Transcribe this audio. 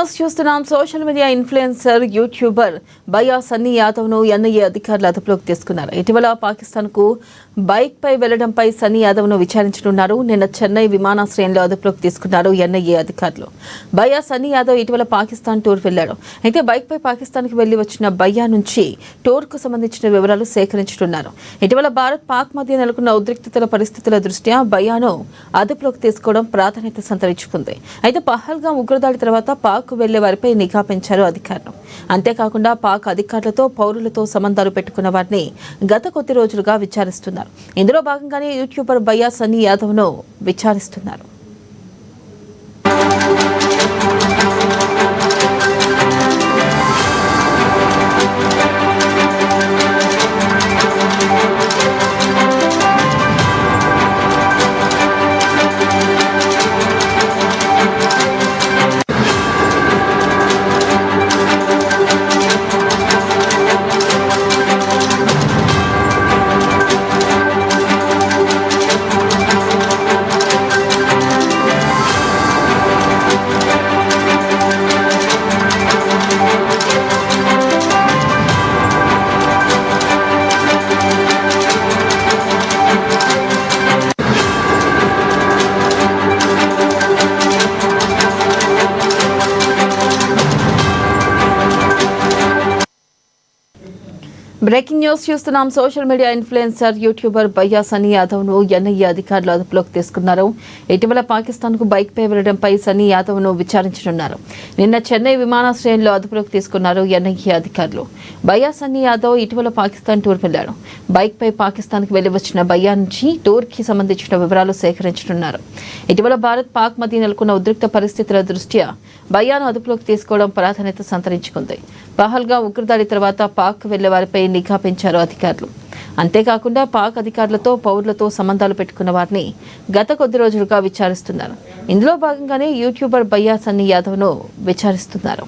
News చూస్తున్నాం. Social media influencer YouTuber భయ్యా సన్నీ యాదవ్ ను ఎన్ఐఏ అధికారులు అదుపులోకి తీసుకున్నారు. ఇటీవల పాకిస్తాన్ కు బైక్ పై వెళ్లడంపై సన్నీ యాదవ్ ను విచారించనున్నారు. నిన్న చెన్నై విమానాశ్రయంలో అదుపులోకి తీసుకున్నారు ఎన్ఐఏ అధికారులు. భయ్యా సన్నీ యాదవ్ ఇటీవల పాకిస్తాన్ టూర్ వెళ్లాడు. అయితే బైక్ పై పాకిస్తాన్ కు వెళ్లి వచ్చిన భయ్యా నుంచి టూర్ కు సంబంధించిన వివరాలు సేకరించనున్నారు. ఇటీవల భారత్ పాక్ మధ్య నెలకొన్న ఉద్రిక్తతల పరిస్థితుల దృష్ట్యా భయ్యాను అదుపులోకి తీసుకోవడం ప్రాధాన్యత సంతరించుకుంది. అయితే పహల్గాం ఉగ్రదాడి తర్వాత పాక్ వెళ్లే వారిపై నిఘా పెంచారు అధికారులు. అంతేకాకుండా పాక్ అధికారులతో పౌరులతో సంబంధాలు పెట్టుకున్న వారిని గత కొద్ది రోజులుగా విచారిస్తున్నారు. ఇందులో భాగంగానే యూట్యూబర్ భయ్యా సన్నీ యాదవ్ ను విచారిస్తున్నారు. బ్రేకింగ్ న్యూస్ చూస్తున్నాం. సోషల్ మీడియా ఇన్ఫ్లుయెన్సర్ యూట్యూబర్ భయ్యా సన్నీ యాదవ్ ను ఎన్ఐఏ అధికారులు అదుపులోకి తీసుకున్నారు. ఇటీవల పాకిస్తాన్ కు బైక్ పై వెళ్లడంపై సన్నీ యాదవ్ ను విచారించనున్నారు. నిన్న చెన్నై విమానాశ్రయంలో అదుపులోకి తీసుకున్నారు ఎన్ఐఏ అధికారులు. భయ్యా సన్నీ యాదవ్ ఇటీవల పాకిస్తాన్ టూర్ వెళ్లాడు. బైక్ పై పాకిస్తాన్ కు వెళ్లి వచ్చిన భయ్యా నుంచి టూర్ కి సంబంధించిన వివరాలు సేకరించనున్నారు. ఇటీవల భారత్ పాక్ మధ్య నెలకొన్న ఉద్రిక్త పరిస్థితుల దృష్ట్యా భయ్యాను అదుపులోకి తీసుకోవడం ప్రాధాన్యత సంతరించుకుంది. పహల్గా ఉగ్రదాడి తర్వాత పాక్ వెళ్లే వారిపై నిఘా పెంచారు అధికారులు. అంతేకాకుండా పాక్ అధికారులతో పౌరులతో సంబంధాలు పెట్టుకున్న వారిని గత కొద్ది రోజులుగా విచారిస్తున్నారు. ఇందులో భాగంగానే యూట్యూబర్ భయ్యా సన్నీ యాదవ్ ను విచారిస్తున్నారు.